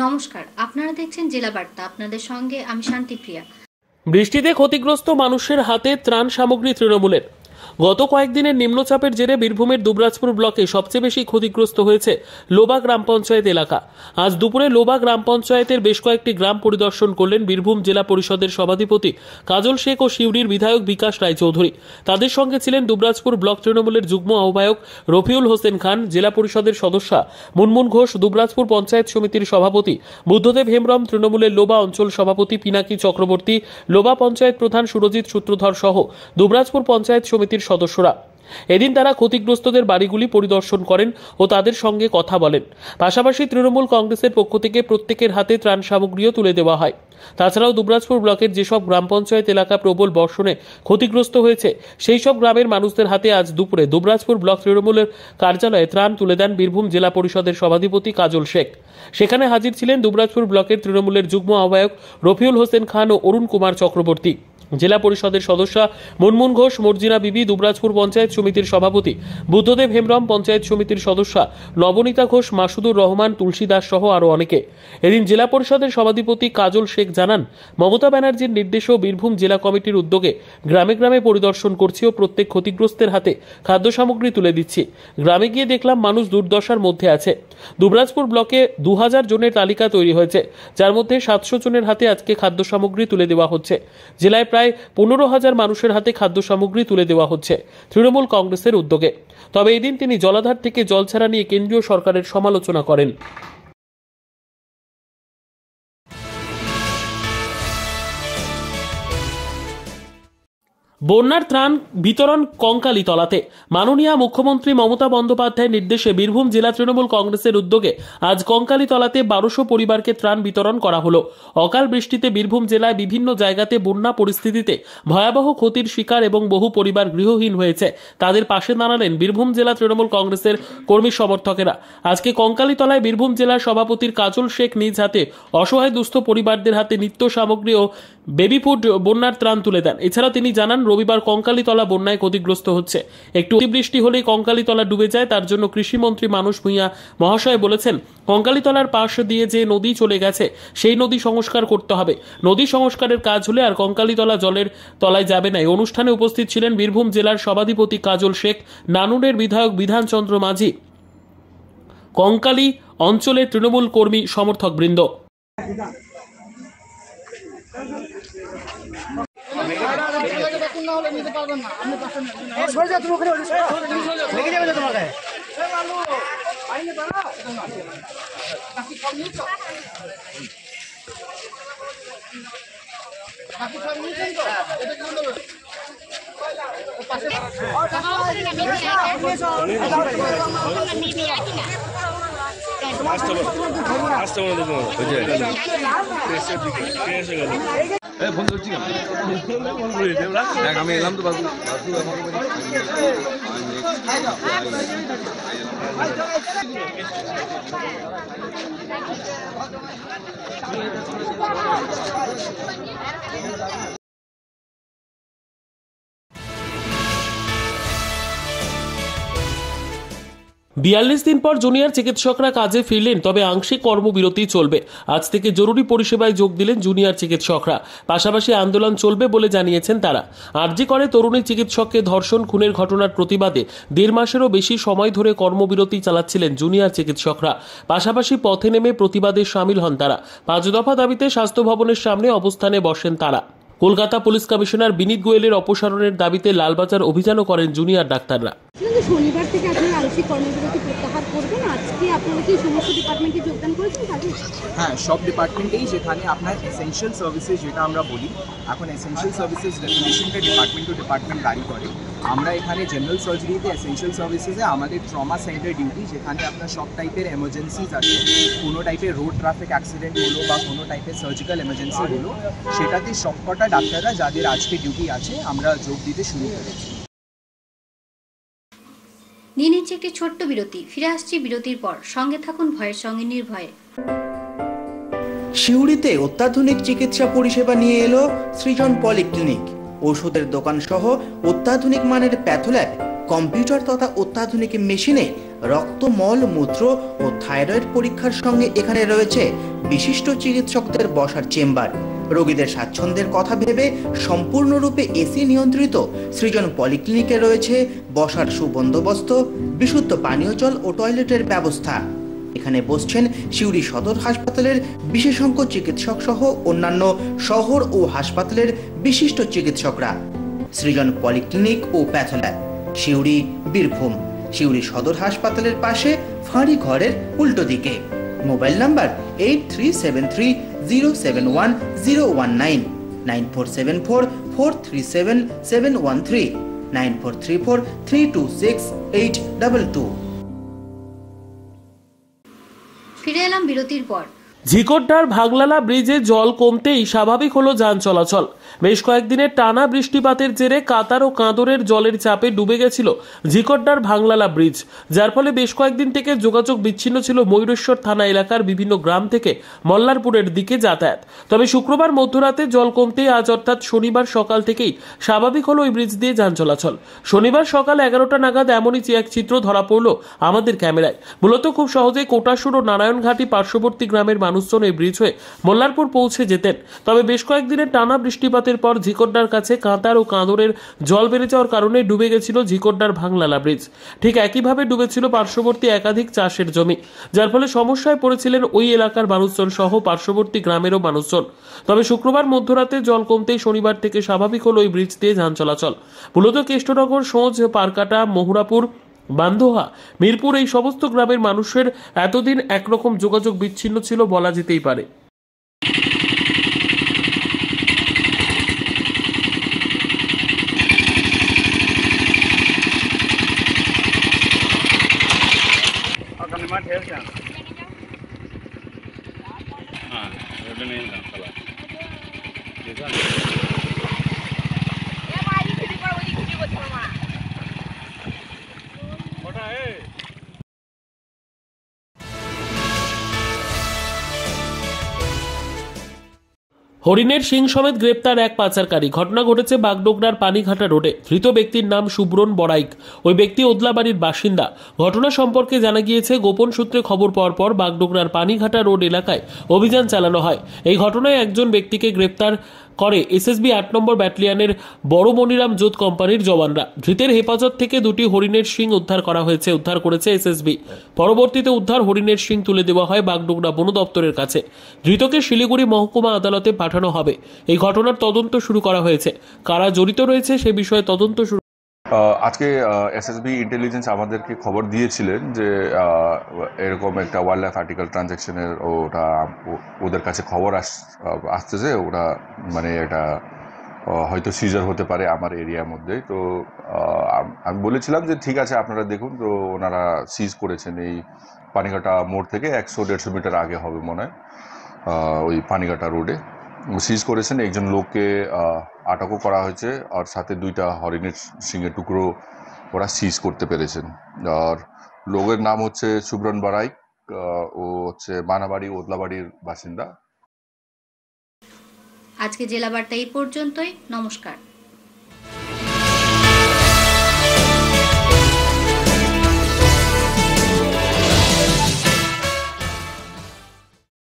নমস্কার, আপনারা দেখছেন জেলা বার্তা। আপনাদের সঙ্গে আমি শান্তিপ্রিয়া। বৃষ্টিতে ক্ষতিগ্রস্ত মানুষের হাতে ত্রাণ সামগ্রী তৃণমূলের। গত কয়েকদিনের নিম্নচাপের জেরে বীরভূমের দুবরাজপুর ব্লকে সবচেয়ে বেশি ক্ষতিগ্রস্ত হয়েছে লোবা গ্রাম পঞ্চায়েত এলাকা। আজ দুপুরে লোবা গ্রাম পঞ্চায়েতের বেশ কয়েকটি গ্রাম পরিদর্শন করলেন বীরভূম জেলা পরিষদের সভাধিপতি কাজল শেখ ও সিউড়ির বিধায়ক বিকাশ রায়চৌধুরী। তাদের সঙ্গে ছিলেন দুবরাজপুর ব্লক তৃণমূলের যুগ্ম আহ্বায়ক রফিউল হোসেন খান, জেলা পরিষদের সদস্যা মুনমুন ঘোষ, দুবরাজপুর পঞ্চায়েত সমিতির সভাপতি বুদ্ধদেব হেমব্রম, তৃণমূলের লোবা অঞ্চল সভাপতি পিনাকি চক্রবর্তী, লোবা পঞ্চায়েত প্রধান সুরজিৎ সূত্রধর সহ দুবরাজপুর পঞ্চায়েত সমিতির সদস্যরা। এদিন তারা ক্ষতিগ্রস্তদের বাড়িগুলি পরিদর্শন করেন ও তাদের সঙ্গে কথা বলেন। পাশাপাশি তৃণমূল কংগ্রেসের পক্ষ থেকে প্রত্যেকের হাতে ত্রাণ সামগ্রীও তুলে দেওয়া হয়। তাছাড়াও দুবরাজপুর ব্লকের যেসব গ্রাম পঞ্চায়েত এলাকা প্রবল বর্ষণে ক্ষতিগ্রস্ত হয়েছে সেই সব গ্রামের মানুষদের হাতে আজ দুপুরে দুবরাজপুর ব্লক তৃণমূলের কার্যালয়ে ত্রাণ তুলে দেন বীরভূম জেলা পরিষদের সভাধিপতি কাজল শেখ। সেখানে হাজির ছিলেন দুবরাজপুর ব্লকের তৃণমূলের যুগ্ম আহ্বায়ক রফিউল হোসেন খান ও অরুণ কুমার চক্রবর্তী, জেলা পরিষদের সদস্যা মুনমুন ঘোষ, মর্জিনা বিবি, দুবরাজপুর পঞ্চায়েত সমিতির সভাপতি বুদ্ধদেব হেমব্রম, পঞ্চায়েত সমিতির সদস্যা নবনীতা ঘোষ, মাসুদুর রহমান, তুলসী দাস সহ আরও অনেকে। এদিন জেলা পরিষদের সভাধিপতি কাজল শেখ জানান, মমতা ব্যানার্জির নির্দেশ ও বীরভূম জেলা কমিটির উদ্যোগে গ্রামে গ্রামে পরিদর্শন করছি ও প্রত্যেক ক্ষতিগ্রস্তের হাতে খাদ্য সামগ্রী তুলে দিচ্ছি। গ্রামে গিয়ে দেখলাম মানুষ দুর্দশার মধ্যে আছে। দুবরাজপুর ব্লকে 2000 জনের তালিকা তৈরি হয়েছে, যার মধ্যে 700 জনের হাতে আজকে খাদ্য সামগ্রী তুলে দেওয়া হচ্ছে। জেলায় প্রায় 15,000 মানুষের হাতে খাদ্য সামগ্রী তুলে দেওয়া হচ্ছে তৃণমূল কংগ্রেসের উদ্যোগে। তবে এদিন তিনি জলাধার থেকে জল ছাড়া নিয়ে কেন্দ্রীয় সরকারের সমালোচনা করেন। বন্যার ত্রাণ বিতরণ কঙ্কালীতলাতে। মাননীয় মুখ্যমন্ত্রী মমতা বন্দ্যোপাধ্যায়ের নির্দেশে বীরভূম জেলা তৃণমূল কংগ্রেসের উদ্যোগে আজ কঙ্কালীতলাতে 1200 পরিবারকে ত্রাণ বিতরণ করা হলো। অকাল বৃষ্টিতে বীরভূম জেলায় বিভিন্ন জায়গাতে বন্যা পরিস্থিতিতে ভয়াবহ ক্ষতির শিকার এবং বহু পরিবার গৃহহীন হয়েছে। তাদের পাশে দাঁড়ালেন বীরভূম জেলা তৃণমূল কংগ্রেসের কর্মী সমর্থকেরা। আজকে কঙ্কালীতলায় বীরভূম জেলার সভাপতির কাজল শেখ নিজ হাতে অসহায় দুস্থ পরিবারদের হাতে নিত্য সামগ্রী ও বেবি ফুড বন্যার ত্রাণ তুলে দেন। এছাড়া তিনি জানান, রবিবার কঙ্কালীতলা বন্যায় ক্ষতিগ্রস্ত হচ্ছে। একটু অতিবৃষ্টি হলেই কঙ্কালীতলা ডুবে যায়। তার জন্য কৃষিমন্ত্রী মানস ভূঁইয়া মহাশয় বলেছেন, কঙ্কালীতলার পাশ দিয়ে যে নদী চলে গেছে সেই নদী সংস্কার করতে হবে। নদী সংস্কারের কাজ হলে আর কঙ্কালীতলা জলের তলায় যাবে না। এই অনুষ্ঠানে উপস্থিত ছিলেন বীরভূম জেলার সভাধিপতি কাজল শেখ, নানুরের বিধায়ক বিধানচন্দ্র মাঝি, কঙ্কালী অঞ্চলের তৃণমূল কর্মী সমর্থক বৃন্দ। আমি এলাম তো বাবু বিয়াল্লিশ দিন পর জুনিয়র চিকিৎসকরা কাজে ফিরলেন, তবে আংশিক কর্মবিরতি চলবে। আজ থেকে জরুরি পরিষেবায় যোগ দিলেন জুনিয়র চিকিৎসকরা। পাশাপাশি আন্দোলন চলবে বলে জানিয়েছেন তারা। আরজি করে তরুণী চিকিৎসককে ধর্ষণ খুনের ঘটনার প্রতিবাদে 1.5 মাসেরও বেশি সময় ধরে কর্মবিরতি চালাচ্ছিলেন জুনিয়র চিকিৎসকরা। পাশাপাশি পথে নেমে প্রতিবাদে সামিল হন তারা। 5 দফা দাবিতে স্বাস্থ্য ভবনের সামনে অবস্থানে বসেন তারা। কলকাতা পুলিশ কমিশনার বিনীত গোয়েলের অপসারণের দাবিতে লালবাজার অভিযানও করেন জুনিয়র ডাক্তাররা। শনিবার থেকে আপনারা আংশিক কর্মবিরতি প্রত্যাহার করবেন। আজকে আপনারা কি সমস্ত ডিপার্টমেন্টে যোগদান করেছেন কাজে? হ্যাঁ, সব ডিপার্টমেন্টেই, যেখানে আপনার এসেনশিয়াল সার্ভিসেস যেটা আমরা বলি, এখন এসেনশিয়াল সার্ভিসেস ডেফিনেশনটা ডিপার্টমেন্ট টু ডিপার্টমেন্ট ভ্যারি করে। আমরা এখানে জেনারেল সার্জারিতে এসেনশিয়াল সার্ভিসেসে আমাদের ট্রমা সেন্টার ডিউটি, যেখানে আপনার সব টাইপের এমার্জেন্সিজ আছে, কোনো টাইপের রোড ট্রাফিক অ্যাক্সিডেন্ট হলো বা কোনো টাইপের সার্জিক্যাল এমার্জেন্সি হলো, সেটাতে সবকটা ডাক্তাররা যাদের আজকে ডিউটি আছে আমরা যোগ দিতে শুরু করেছি। নিয়ে নিচ্ছে একটি ছোট্ট বিরতি। ফিরে আসছি বিরতির পর। সঙ্গে থাকুন ভয়ের সঙ্গে নির্ভয়ে। সিউড়িতে অত্যাধুনিক চিকিৎসা পরিষেবা নিয়ে এলো সৃজন পলিক্লিনিক। ওষুধের দোকান সহ অত্যাধুনিক মানের প্যাথোল্যাব, কম্পিউটার তথা অত্যাধুনিক মেশিনে রক্ত, মল, মূত্র ও থাইরয়েড পরীক্ষার সঙ্গে এখানে রয়েছে বিশিষ্ট চিকিৎসকদের বসার চেম্বার। রোগীদের স্বাচ্ছন্দ্যের কথা ভেবে সম্পূর্ণরূপে এসি নিয়ন্ত্রিত সৃজন পলিক্লিনিকে রয়েছে বসার সুবন্দোবস্ত, বিশুদ্ধ পানীয় জল ও টয়লেটের ব্যবস্থা। এখানে বসছেন সিউড়ি সদর হাসপাতালের বিশেষজ্ঞ চিকিৎসক সহ অন্যান্য শহর ও হাসপাতালের বিশিষ্ট চিকিৎসকরা। সৃজন পলিক্লিনিক ও প্যাথোল্যাব, সিউড়ি, বীরভূম। সিউড়ি সদর হাসপাতালের পাশে ফাঁড়ি ঘরের উল্টো দিকে। Mobile number 8373071019, 9474437713, 9434326822। ফিরে এলাম বিরতির পর। ঝিকরডার ভাগলালা ব্রিজে জল কমতেই স্বাভাবিক হলো যান চলাচল। বেশ কয়েকদিনের টানা বৃষ্টিপাতের জেরে কাতার ও কাঁদরের জলের চাপে ডুবে গেছিল ঝিকরডার ভাগলালা ব্রিজ, যার ফলে বেশ কয়েকদিন থেকে যোগাযোগ বিচ্ছিন্ন ছিল ময়ূরেশ্বর থানা এলাকার বিভিন্ন গ্রাম থেকে মল্লারপুরের দিকে যাতায়াত। তবে শুক্রবার মধ্যরাতে জল কমতেই আজ অর্থাৎ শনিবার সকাল থেকেই স্বাভাবিক হলো ওই ব্রিজ দিয়ে যান চলাচল। শনিবার সকাল 11টা নাগাদ এমনই এক চিত্র ধরা পড়ল আমাদের ক্যামেরায়। মূলত খুব সহজেই কোটাসুর ও নারায়ণঘাটি পার্শ্ববর্তী গ্রামের মানুষজন এই ব্রিজ হয়ে মল্লারপুর পৌঁছে যেতেন। তবে বেশ কয়েকদিনের টানা বৃষ্টিপাতের পর ঝিকরডার কাছে কাঁতার ও কাঁদরের জল বেড়ে যাওয়ার কারণে ডুবে গেছিল ঝিকরডার ভাগলালা ব্রিজ। ঠিক একইভাবে ডুবেছিল পার্শ্ববর্তী একাধিক চাষের জমি, যার ফলে সমস্যায় পড়েছিলেন ওই এলাকার মানুষজন সহ পার্শ্ববর্তী গ্রামেরও মানুষজন। তবে শুক্রবার মধ্যরাতে জল কমতেই শনিবার থেকে স্বাভাবিক হলো ওই ব্রিজ দিয়ে যান চলাচল। মূলত কেষ্টনগর, সোজ, পারকাটা, মহুরাপুর, বান্ধোহা, মিরপুর এই সমস্ত গ্রামের মানুষের এতদিন একরকম যোগাযোগ বিচ্ছিন্ন ছিল বলা যেতেই পারে। হরিণের শিং সমেত গ্রেপ্তার এক পাচারকারী। ঘটনা ঘটেছে বাগডোগরার পানিঘাটা রোডে। ধৃত ব্যক্তির নাম সুব্রণ বড়াইক। ওই ব্যক্তি ওদলাবাড়ির বাসিন্দা। ঘটনা সম্পর্কে জানা গিয়েছে, গোপন সূত্রে খবর পাওয়ার পর বাগডোগরার পানিঘাটা রোড এলাকায় অভিযান চালানো হয়। এই ঘটনায় একজন ব্যক্তিকে গ্রেপ্তার করে এসএসবি 8 নম্বর ব্যাটালিয়নের বড় মনিরাম জোত কোম্পানির জওয়ানরা। ধৃতের হেফাজত থেকে 2টি হরিণের শিং উদ্ধার করেছে এসএসবি। পরবর্তীতে উদ্ধার হরিণের শিং তুলে দেওয়া হয় বাগডোগরা বন দপ্তরের কাছে। ধৃতকে শিলিগুড়ি মহকুমা আদালতে পাঠানো হবে। এই ঘটনার তদন্ত শুরু করা হয়েছে। কারা জড়িত রয়েছে সে বিষয়ে তদন্ত শুরু। আজকে এসএসবি ইন্টেলিজেন্স আমাদেরকে খবর দিয়েছিলেন যে এরকম একটা ওয়াইল্ড লাইফ আর্টিকেল ট্রানজ্যাকশনের ওটা ওদের কাছে খবর আসতেছে। ওরা মানে এটা হয়তো সিজার হতে পারে আমার এরিয়ার মধ্যে। তো আমি বলেছিলাম যে ঠিক আছে আপনারা দেখুন। তো ওনারা সিজ করেছেন এই পানিঘাটা মোড় থেকে 100-150 মিটার আগে হবে মনে হয়, ওই পানিঘাটা রোডে সিজ করেছেন। একজন লোককে আটকও করা হয়েছে, আর সাথে 2টা হরিণের শিঙের টুকরো ওরা সিজ করতে পেরেছেন। আর লোকের নাম হচ্ছে সুব্রণ বড়াইক। ও হচ্ছে বানাবাড়ি ওদলাবাড়ির বাসিন্দা। আজকে জেলা বার্তা এই পর্যন্তই। নমস্কার।